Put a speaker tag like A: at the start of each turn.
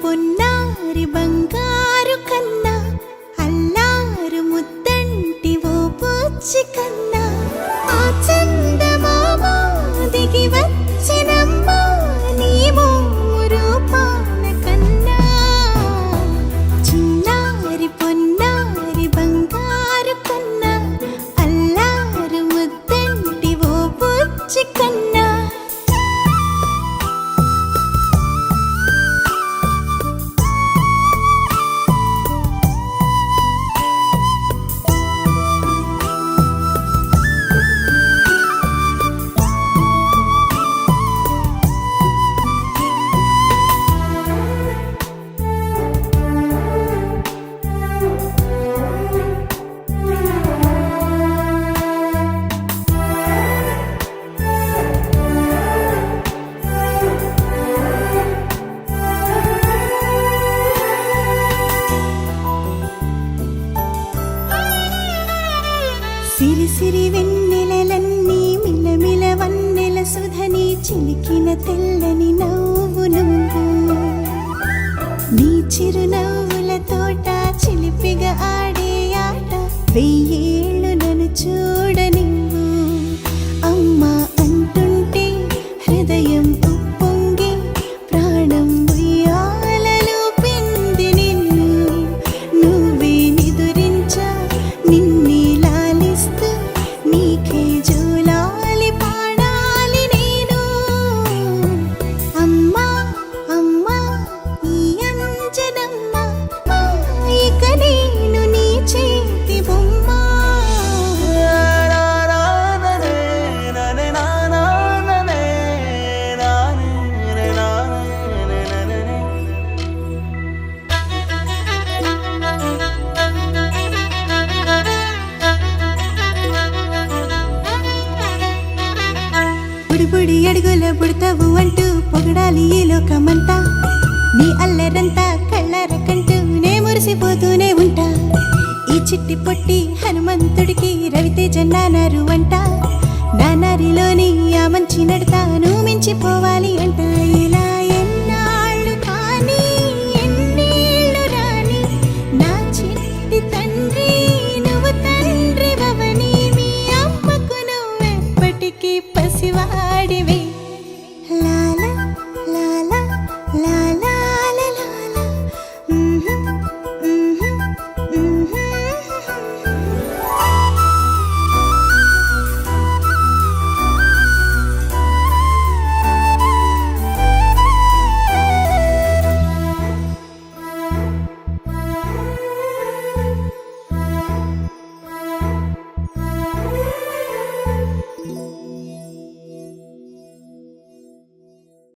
A: పొన్నారి బంగారు కన్నా అల్లారు ముద్దంటి ఓ పూచి కన్నా ఆ చందమామ దిగి వచ్చినమ్మా నీ రూపాల కన్నా చిన్నారి పొన్నారి బంగారు కన్నా అల్లారు ముద్దంటి ఓ పూచి కన్నా సిరి సిరి వెన్నెలలన్నీ మిలమిల వన్నెల సుధని చిలికిన తెల్లని నవ్వు నువ్వు నీ చిరునవ్వుల తోట చిలిపిగా ఆడే ఆట వెయ్యేళ్ళు నన్ను చూడనివ్వు అమ్మా అంటుంటే హృదయం ఉప్పొంగి ప్రాణం ఉయ్యాలలో పిండి నిన్ను నువ్వే నిదురించా నిన్నే నీకే జోలాలి పాడాలి నేను అమ్మా అమ్మా ఈ అంజనమ్మ ఇక నేను నీ చేతి బొమ్మ బుడి అడుగుల బుడతావు అంటూ పొగడాలి ఈ లోకమంతా నీ అల్లరంతా కళ్ళరకంటూ నే మురిసిపోతూనే ఉంటా ఈ చిట్టి పొట్టి హనుమంతుడికి రవితేజ నానారు అంట నానారిలోని ఆ మంచి నడతాను మించిపోవాలి అంట ఇలా ఎన్నాళ్ళు కానీ ఎన్నేళ్ళు రాని నా చిట్టి తండ్రి నువ్వు తండ్రి భవని మీ అమ్మకు నువ్వెప్పటికీ పసివాడివి